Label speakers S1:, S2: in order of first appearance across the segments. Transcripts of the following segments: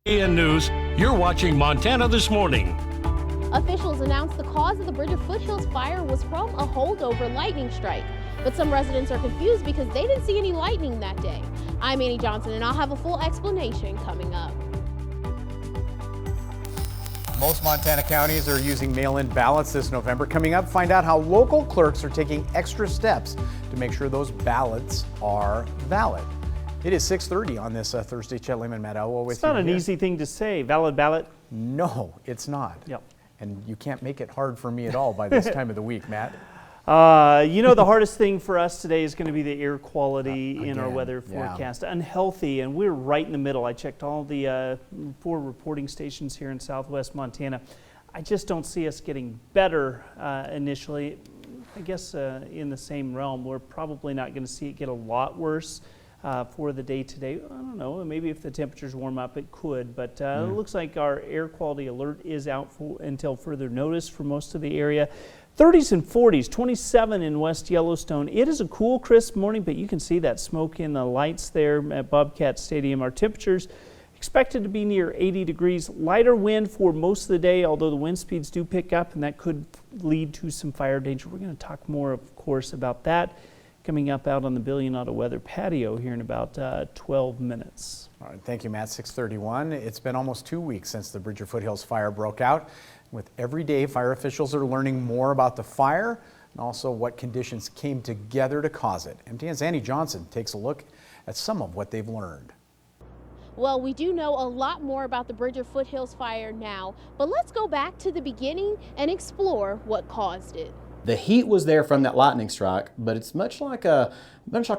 S1: News, you're watching Montana This Morning.
S2: Officials announced the cause of the Bridger Foothills fire was from a holdover lightning strike. But some residents are confused because they didn't see any lightning that day. I'm Annie Johnson, and I'll have a full explanation coming up.
S3: Most Montana counties are using mail-in ballots this November. Coming up, find out how local clerks are taking extra steps to make sure those ballots are valid. It is 6:30 on this Thursday. Chet Lehman, Matt Elwell with you.
S4: It's not an
S3: here.
S4: easy thing to say, valid ballot.
S3: No, it's not.
S4: Yep.
S3: And you can't make it hard for me at all by this time of the week, Matt.
S4: You know, the hardest thing for us today is going to be the air quality in our
S3: Again,
S4: weather
S3: yeah.
S4: forecast. Unhealthy, and we're right in the middle. I checked all the 4 reporting stations here in southwest Montana. I just don't see us getting better initially. I guess in the same realm, we're probably not going to see it get a lot worse for the day today. I don't know, maybe if the temperatures warm up it could, but it looks like our air quality alert is out until further notice for most of the area. 30s and 40s, 27 in West Yellowstone. It is a cool, crisp morning, but you can see that smoke in the lights there at Bobcat Stadium. Our temperatures expected to be near 80 degrees. Lighter wind for most of the day, although the wind speeds do pick up, and that could lead to some fire danger. We're going to talk more, of course, about that coming up out on the Billion Auto Weather patio here in about 12 minutes.
S3: All right, thank you, Matt. 6:31. It's been almost 2 weeks since the Bridger Foothills fire broke out. With every day, fire officials are learning more about the fire and also what conditions came together to cause it. MTN's Annie Johnson takes a look at some of what they've learned.
S2: Well, we do know a lot more about the Bridger Foothills fire now, but let's go back to the beginning and explore what caused it.
S5: The heat was there from that lightning strike, but it's much like a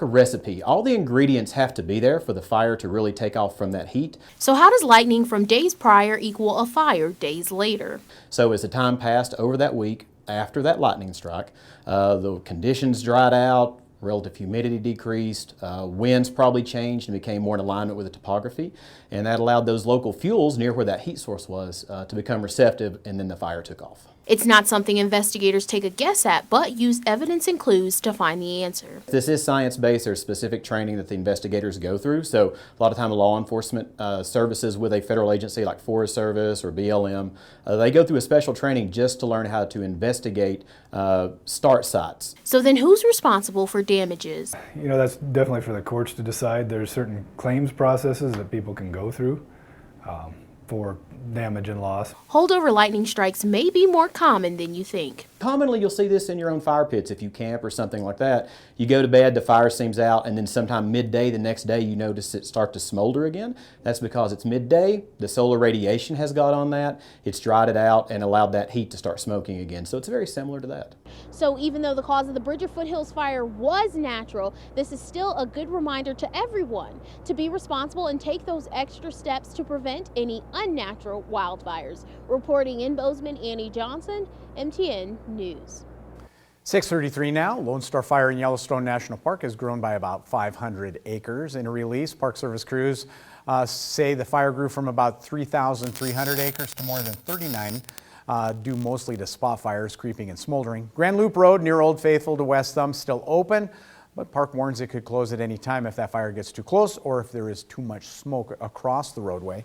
S5: recipe. All the ingredients have to be there for the fire to really take off from that heat.
S2: So how does lightning from days prior equal a fire days later?
S5: So as the time passed over that week after that lightning strike, the conditions dried out, relative humidity decreased, winds probably changed and became more in alignment with the topography, and that allowed those local fuels near where that heat source was to become receptive, and then the fire took off.
S2: It's not something investigators take a guess at, but use evidence and clues to find the answer.
S5: This is science-based. There's specific training that the investigators go through. So a lot of time law enforcement services with a federal agency like Forest Service or BLM, they go through a special training just to learn how to investigate start sites.
S2: So then who's responsible for damages?
S6: You know, that's definitely for the courts to decide. There's certain claims processes that people can go through for damage and loss.
S2: Holdover lightning strikes may be more common than you think.
S5: Commonly, you'll see this in your own fire pits if you camp or something like that. You go to bed, the fire seems out, and then sometime midday the next day you notice it start to smolder again. That's because it's midday, the solar radiation has got on that, it's dried it out and allowed that heat to start smoking again. So it's very similar to that.
S2: So even though the cause of the Bridger Foothills fire was natural, this is still a good reminder to everyone to be responsible and take those extra steps to prevent any unnatural wildfires. Reporting in Bozeman, Annie Johnson, MTN News.
S3: 6:33 now. Lone Star Fire in Yellowstone National Park has grown by about 500 acres. In a release, Park Service crews say the fire grew from about 3,300 acres to more than 39, due mostly to spot fires creeping and smoldering. Grand Loop Road near Old Faithful to West Thumb still open, but Park warns it could close at any time if that fire gets too close or if there is too much smoke across the roadway.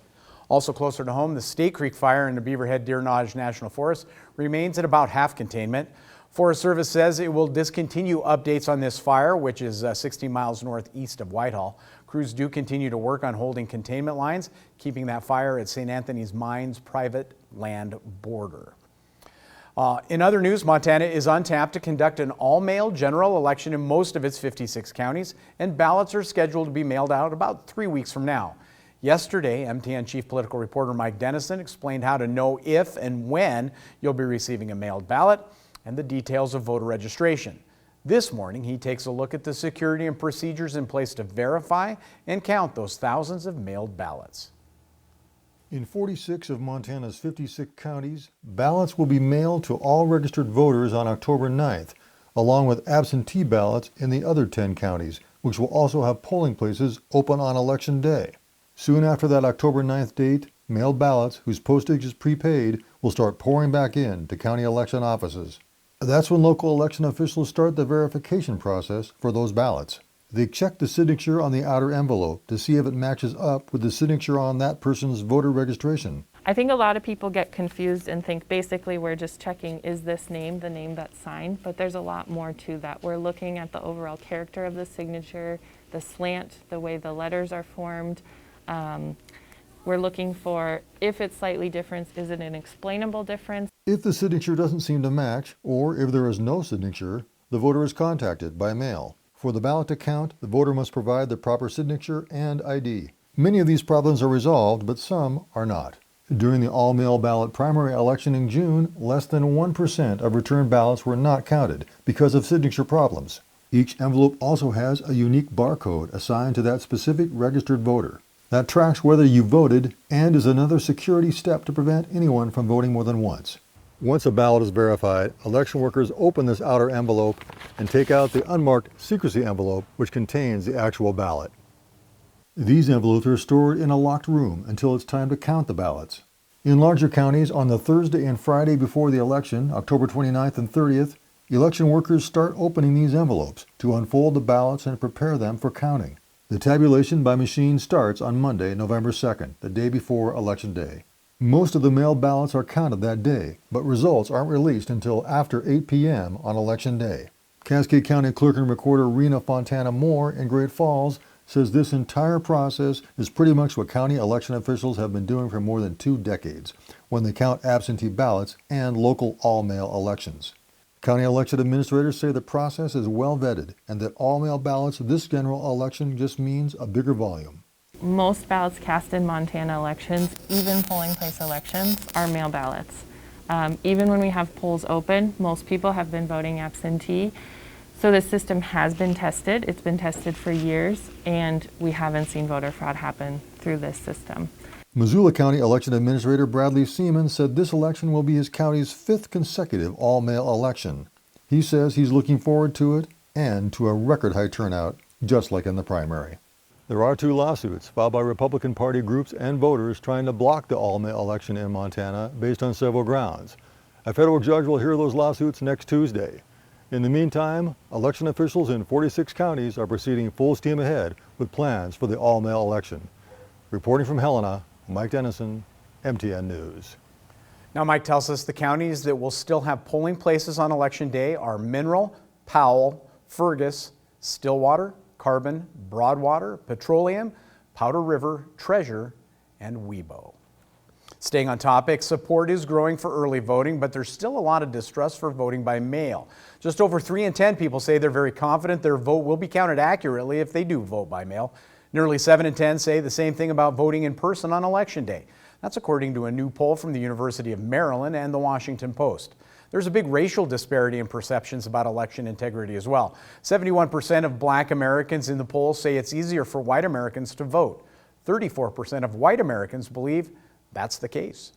S3: Also closer to home, the State Creek fire in the Beaverhead Deer Lodge National Forest remains at about half containment. Forest Service says it will discontinue updates on this fire, which is 60 miles northeast of Whitehall. Crews do continue to work on holding containment lines, keeping that fire at St. Anthony's Mines private land border. In other news, Montana is on tap to conduct an all-mail general election in most of its 56 counties, and ballots are scheduled to be mailed out about 3 weeks from now. Yesterday, MTN Chief Political Reporter Mike Dennison explained how to know if and when you'll be receiving a mailed ballot and the details of voter registration. This morning, he takes a look at the security and procedures in place to verify and count those thousands of mailed ballots.
S7: In 46 of Montana's 56 counties, ballots will be mailed to all registered voters on October 9th, along with absentee ballots in the other 10 counties, which will also have polling places open on Election Day. Soon after that October 9th date, mailed ballots whose postage is prepaid will start pouring back in to county election offices. That's when local election officials start the verification process for those ballots. They check the signature on the outer envelope to see if it matches up with the signature on that person's voter registration.
S8: I think a lot of people get confused and think basically we're just checking, is this name the name that's signed? But there's a lot more to that. We're looking at the overall character of the signature, the slant, the way the letters are formed. We're looking for, if it's slightly different, is it an explainable difference?
S7: If the signature doesn't seem to match, or if there is no signature, the voter is contacted by mail. For the ballot to count, the voter must provide the proper signature and ID. Many of these problems are resolved, but some are not. During the all-mail ballot primary election in June, less than 1% of returned ballots were not counted because of signature problems. Each envelope also has a unique barcode assigned to that specific registered voter. That tracks whether you voted and is another security step to prevent anyone from voting more than once. Once a ballot is verified, election workers open this outer envelope and take out the unmarked secrecy envelope, which contains the actual ballot. These envelopes are stored in a locked room until it's time to count the ballots. In larger counties, on the Thursday and Friday before the election, October 29th and 30th, election workers start opening these envelopes to unfold the ballots and prepare them for counting. The tabulation by machine starts on Monday, November 2nd, the day before Election Day. Most of the mailed ballots are counted that day, but results aren't released until after 8 p.m. on Election Day. Cascade County Clerk and Recorder Rena Fontana Moore in Great Falls says this entire process is pretty much what county election officials have been doing for more than 2 decades when they count absentee ballots and local all-mail elections. County election administrators say the process is well vetted and that all-mail ballots this general election just means a bigger volume.
S8: Most ballots cast in Montana elections, even polling place elections, are mail ballots. Even when we have polls open, most people have been voting absentee. So the system has been tested. It's been tested for years, and we haven't seen voter fraud happen through this system.
S7: Missoula County Election Administrator Bradley Seaman said this election will be his county's 5th consecutive all-mail election. He says he's looking forward to it and to a record-high turnout, just like in the primary. There are 2 lawsuits filed by Republican Party groups and voters trying to block the all-mail election in Montana based on several grounds. A federal judge will hear those lawsuits next Tuesday. In the meantime, election officials in 46 counties are proceeding full steam ahead with plans for the all-mail election. Reporting from Helena, Mike Dennison, MTN News.
S3: Now, Mike tells us the counties that will still have polling places on Election Day are Mineral, Powell, Fergus, Stillwater, Carbon, Broadwater, Petroleum, Powder River, Treasure, and Webo. Staying on topic, support is growing for early voting, but there's still a lot of distrust for voting by mail. Just over 3 in 10 people say they're very confident their vote will be counted accurately if they do vote by mail. Nearly 7 in 10 say the same thing about voting in person on Election Day. That's according to a new poll from the University of Maryland and the Washington Post. There's a big racial disparity in perceptions about election integrity as well. 71% of Black Americans in the poll say it's easier for white Americans to vote. 34% of white Americans believe that's the case.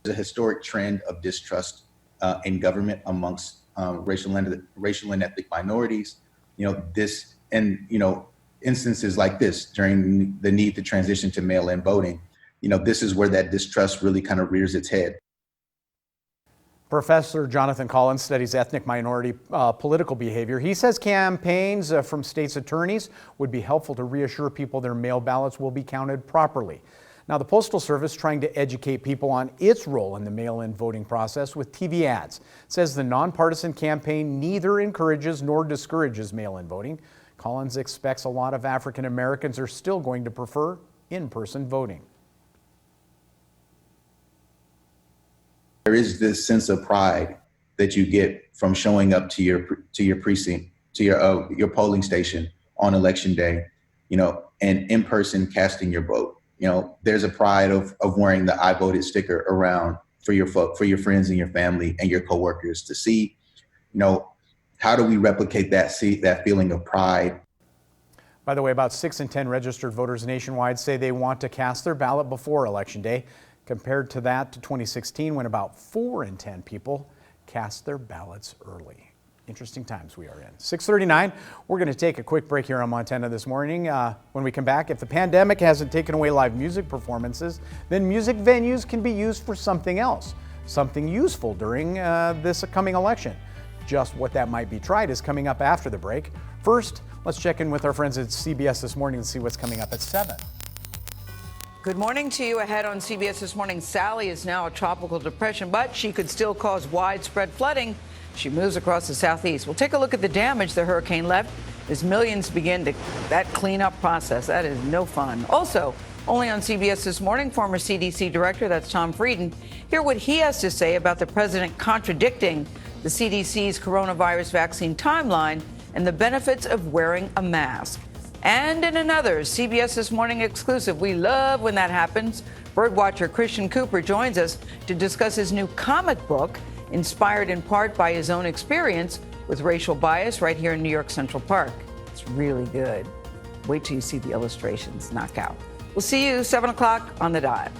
S9: There's a historic trend of distrust in government amongst racial and ethnic minorities. Instances like this during the need to transition to mail-in voting, this is where that distrust really kind of rears its head.
S3: Professor Jonathan Collins studies ethnic minority political behavior. He says campaigns from states' attorneys would be helpful to reassure people their mail ballots will be counted properly. Now, the Postal Service trying to educate people on its role in the mail-in voting process with TV ads. It says the nonpartisan campaign neither encourages nor discourages mail-in voting. Collins expects a lot of African Americans are still going to prefer in-person voting.
S9: There is this sense of pride that you get from showing up to your precinct, to your polling station on Election Day, and in person casting your vote. There's a pride of wearing the I voted sticker around for your friends and your family and your coworkers to see, how do we replicate that feeling of pride?
S3: By the way, about 6 in 10 registered voters nationwide say they want to cast their ballot before Election Day. Compared to that to 2016, when about 4 in 10 people cast their ballots early. Interesting times we are in. 6:39, we're going to take a quick break here on Montana This Morning. When we come back, if the pandemic hasn't taken away live music performances, then music venues can be used for something else, something useful during this coming election. Just what that might be tried is coming up after the break. First, let's check in with our friends at CBS This Morning and see what's coming up at 7.
S10: Good morning to you. Ahead on CBS This Morning, Sally is now a tropical depression, but she could still cause widespread flooding. She moves across the southeast. We'll take a look at the damage the hurricane left as millions begin that cleanup process. That is no fun. Also, only on CBS This Morning, former CDC director, that's Tom Frieden, hear what he has to say about the president contradicting the CDC's coronavirus vaccine timeline and the benefits of wearing a mask. And in another CBS This Morning exclusive, we love when that happens, birdwatcher Christian Cooper joins us to discuss his new comic book, inspired in part by his own experience with racial bias right here in New York Central Park. It's really good. Wait till you see the illustrations. Knockout. We'll see you 7 o'clock on the dot.